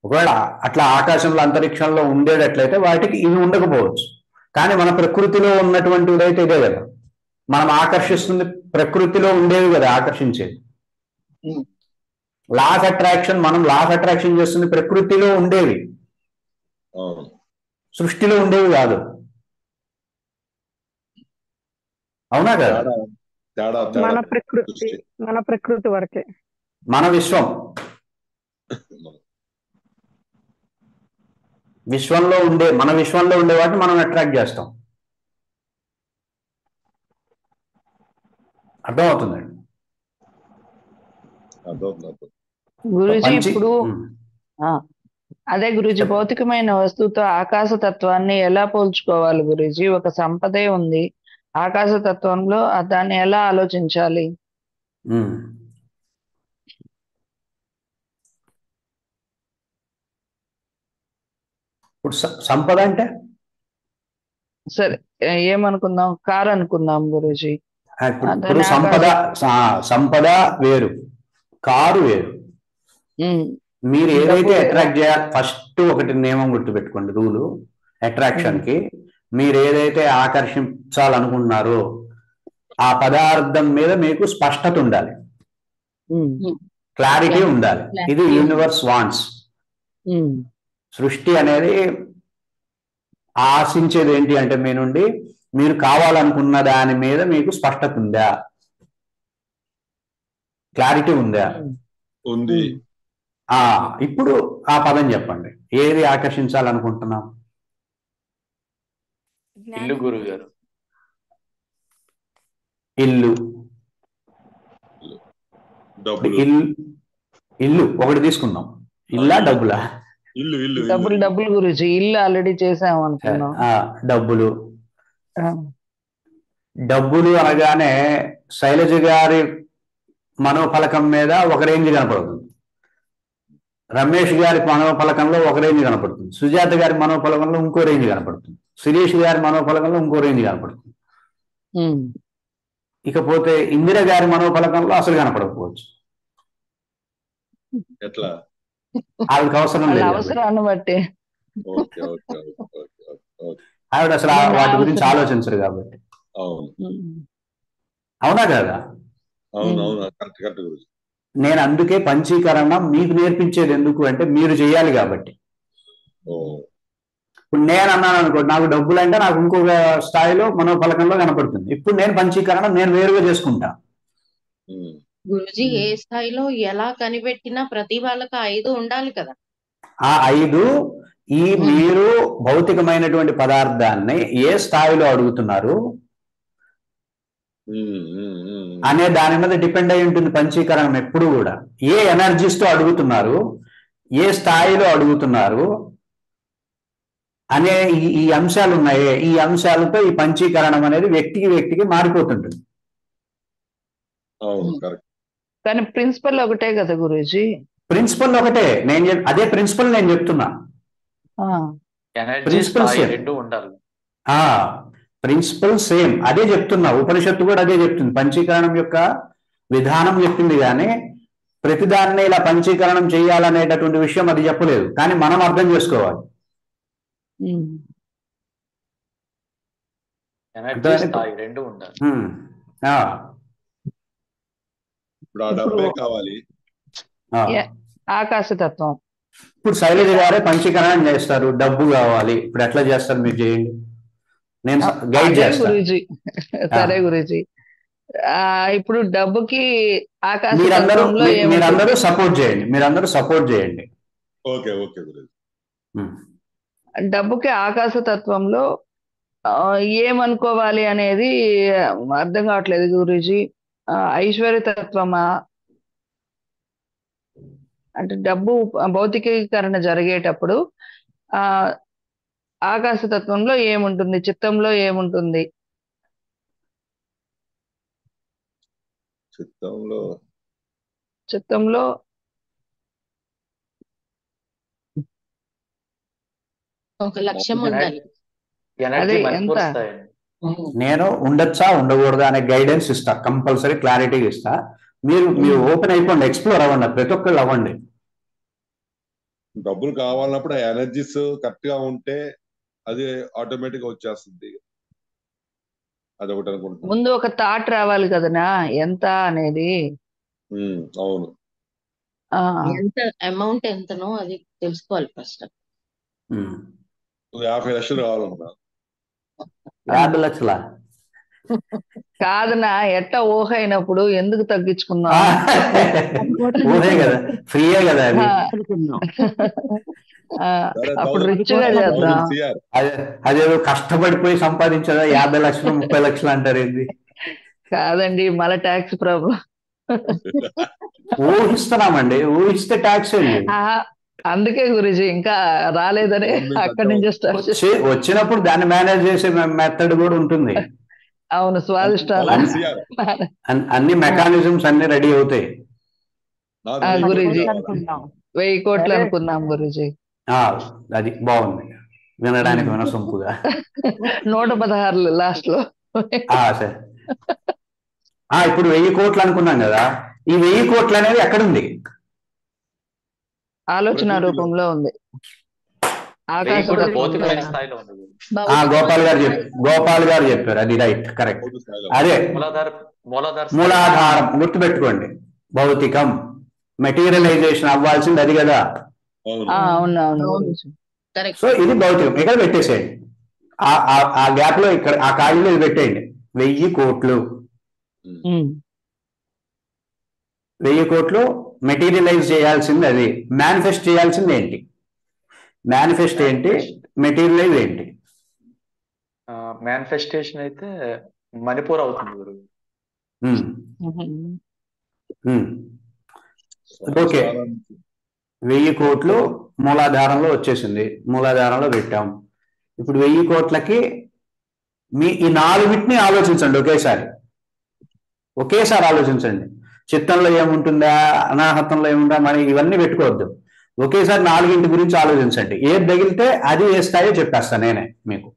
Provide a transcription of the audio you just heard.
ఒకవేళ అట్లా ఆకాశంలో అంతరిక్షంలో ఉండేటట్లయితే వాటికి ఇవి ఉండకపోవచ్చు. కానీ మన ప్రకృతిలో ఉన్నటువంటిది అయితే ఇదే కదా, మనం ఆకర్షిస్తుంది ప్రకృతిలో ఉండేవి కదా ఆకర్షించేది. లా ఆఫ్ అట్రాక్షన్, మనం లా ఆఫ్ అట్రాక్షన్ చేస్తుంది ప్రకృతిలో ఉండేవి, సృష్టిలో ఉండేవి కాదు. అవునా కదా? మన ప్రకృతి వరకే, మన విశ్వంలో ఉండే వాటిని మనం అట్రాక్ట్ చేస్తాం. అర్థమవుతుందండి గురుజీ? ఇప్పుడు అదే గురుజీ, భౌతికమైన వస్తువుతో ఆకాశ తత్వాన్ని ఎలా పోల్చుకోవాలి గురుజీ? ఒక సంపదే ఉంది, ఆకాశ తత్వంలో దాన్ని ఎలా ఆలోచించాలి? ఇప్పుడు సంపద అంటే సరే ఏమనుకుందాం, కారు అనుకుందాం గురుజీ. ఇప్పుడు సంపద వేరు, కారు వేరు. మీరు ఏదైతే అట్రాక్ట్ చేయాలి, ఫస్ట్ ఒకటి నియమం గుర్తుపెట్టుకోండి, రూలు అట్రాక్షన్ కి. మీరు ఏదైతే ఆకర్షించాలనుకుంటున్నారో ఆ పదార్థం మీద మీకు స్పష్టత ఉండాలి, క్లారిటీ ఉండాలి. ఇది యూనివర్స్ వాంట్స్. సృష్టి అనేది ఆశించేది ఏంటి అంటే మీ నుండి మీరు కావాలనుకున్న దాని మీద మీకు స్పష్టత ఉందా, క్లారిటీ ఉందా? ఉంది. ఇప్పుడు ఆ పదం చెప్పండి, ఏది ఆకర్షించాలనుకుంటున్నాం? ఇల్లు గురుగారు. ఇల్లు ఒకటి తీసుకుందాం. ఇల్లా డబ్బులా? డబ్బులు గురించి ఇల్లు ఆల్రెడీ చేసాం అనుకున్నాం. డబ్బులు అనగానే శైలజ గారి మనోఫలకం మీద ఒక రేంజ్ కనపడుతుంది, రమేష్ గారి మనోఫలకంలో ఒక రేంజ్ కనపడుతుంది, సుజాత గారి మనోఫలకంలో ఇంకో రేంజ్ కనపడుతుంది, శిరీష్ గారి మనోఫలకంలో ఇంకో రేంజ్ కనపడుతుంది. ఇకపోతే ఇందిర గారి మనోఫలకంలో అసలు కనపడకపోవచ్చు. ఎట్లా? ఆవిడకి అవసరం లేదు, అవసరాన్ని బట్టి. ఆవిడ అసలు వాటి గురించి ఆలోచించరు కాబట్టి. అవునా కదా? నేను అందుకే పంచీకరణ మీకు నేర్పించేది ఎందుకు అంటే మీరు చేయాలి కాబట్టి. ఇప్పుడు నేను అన్నాను అనుకోండి, నాకు డబ్బులు అంటే నాకు ఇంకొక స్థాయిలో మనోఫలకంలో కనపడుతుంది. ఇప్పుడు నేను పంచీకరణ నేను వేరుగా చేసుకుంటా. గురుజీ, ఏ స్థాయిలో ఎలా కనిపెట్టినా ప్రతి వాళ్ళకి 5 ఉండాలి కదా. ఆ 5 మీరు భౌతికమైనటువంటి పదార్థాన్ని ఏ స్థాయిలో అడుగుతున్నారు అనే దాని మీద డిపెండ్ అయి ఉంటుంది పంచీకరణం ఎప్పుడు కూడా. ఏ ఎనర్జీస్ తో అడుగుతున్నారు, ఏ స్థాయిలో అడుగుతున్నారు అనే ఈ అంశాలు ఉన్నాయి. ఈ అంశాలతో ఈ పంచీకరణం అనేది వ్యక్తికి మారిపోతుంటుంది. కానీ ప్రిన్సిపల్ ఒకటే కదా గురూజీ? ప్రిన్సిపల్ ఒకటే, అదే ప్రిన్సిపల్ నేను చెప్తున్నా. ప్రిన్సిపల్ సేమ్, అదే చెప్తున్నా. ఉపనిషత్తు కూడా అదే చెప్తుంది, పంచీకరణం యొక్క విధానం చెప్పింది, కానీ ప్రతిదాన్ని ఇలా పంచీకరణం చేయాలనేటటువంటి విషయం అది చెప్పలేదు. కానీ మనం అర్థం చేసుకోవాలి. ఆకాశతత్వం. ఇప్పుడు శైలజ గారే పంచీకరణం చేస్తారు, డబ్బు కావాలి, ఇప్పుడు ఎట్లా చేస్తారు మీరు చేయండి, నేను గైడ్ చేస్తాను. సరే గురూజీ, ఇప్పుడు డబ్బుకి మీరందరూ సపోర్ట్ చేయండి. డబ్బుకి ఆకాశతత్వంలో ఏమనుకోవాలి అనేది అర్థం కావట్లేదు గురూజీ. ఐశ్వర్యతత్వమా? అంటే డబ్బు భౌతికీకరణ జరిగేటప్పుడు ఆకాశతత్వంలో ఏముంటుంది, చిత్తంలో ఏముంటుంది? చిత్తంలో ఒక లక్ష్యం ఉండాలి. నేను ఉండొచ్చా ఉండకూడదా అనే గైడెన్స్ ఇస్తా, కంపల్సరీ క్లారిటీ ఇస్తా. మీరు ఓపెన్ అయిపోండి, ఎక్స్ప్లోర్ అవ్వండి, ప్రతి ఒక్కళ్ళు అవ్వండి. డబ్బులు కావాలన్నప్పుడు ఆ ఎనర్జీస్ కరెక్ట్ గా ఉంటే అది ఆటోమేటిక్ గా వచ్చేస్తుంది. అదొకటి అనుకుంటున్నాను. ముందు ఒక థాట్ రావాలి కదనా ఎంత అనేది. అవును. ఆ ఎంత అమౌంట్ ఎంతనో అది తెలుసుకోవాలి ఫస్ట్. 50 లక్షలు కావాలన్నా 50 లక్షల కాదనా, ఎట్ట ఊహ అయినప్పుడు ఎందుకు తగ్గించుకున్నాం? ఊహే కదా, ఫ్రీయే కదా అది. అనుకున్నాం. సరే, అప్పుడు 1000 రిచ్ గా చేద్దాం. CR. అదేదో కష్టపడిపోయి సంపాదించదా 50 లక్షలు 30 లక్షలు అంటారు ఏంది? కాదండి, మళ్ళీ ట్యాక్స్ ప్రాబ్లం. ఊహిస్తున్నామండి, ఊహిస్తే ట్యాక్స్ ఏంది? అందుకే గురుజీ ఇంకా రాలేదని Government అక్కడి నుంచి స్టార్ట్ చేసి. వచ్చినప్పుడు దాన్ని మేనేజ్ చేసే మెథడ్ కూడా ఉంటుంది. అవును, స్వాదిష్టాలు 1000 CR. అన్ని మెకానిజమ్స్ అన్ని రెడీ అవుతాయి. నాకు ఆ, 1000 గురూజీ. కోట్లు కావాలి. 1000 కోట్లు అనుకుందాం గురుజీ. అది బాగుంది, వినడానికి వినసొంపుగా. 116 లాస్ట్ లో. సరే. ఇప్పుడు 1000 కోట్లు అనుకున్నాం కదా, ఈ 1000 కోట్లు అనేది ఎక్కడుంది? ఆలోచన రూపంలో ఉంది. ఆకాశ భౌతికమైన స్థాయిలో ఉంది. గోపాల్ గారు చెప్పారు, అది రైట్, కరెక్ట్. కోటి స్థాయిలో. అదే మూలాధారం మూలాధారం, గుర్తుపెట్టుకోండి. భౌతికం, మెటీరియలైజేషన్ అవ్వాల్సింది అది కదా. అవును. అవునవును. కరెక్ట్. సో ఇది భౌతికం, ఇక్కడ పెట్టేసేయండి. ఆ గ్యాప్ లో ఇక్కడ ఆ ఖాళీలో ఇది పెట్టేయండి. 1000 కోట్లు. 1000 కోట్లు మెటీరియలైజ్ చేయాల్సింది అది. మేనిఫెస్ట్ చేయాల్సింది ఏంటి? మేనిఫెస్ట్ ఏంటి, మెటీరియలైజ్ ఏంటి? మేనిఫెస్టేషన్ అయితే మణిపూర్ అవుతుంది గురు. ఓకే, 1000 కోట్లు మూలాధారంలో వచ్చేసింది, మూలాధారంలో పెట్టాం. ఇప్పుడు 1000 కోట్లకి ఈ 4 ఆలోచించండి ఒకేసారి ఆలోచించండి. చిత్తంలో ఏముంటుందా, అనాహతంలో ఏముందా, మరి ఇవన్నీ పెట్టుకోవద్దు. ఒకేసారి 4 గురించి ఆలోచించండి. ఏది తగిలితే అది ఏ స్థాయో చెప్పేస్తాను నేనే మీకు.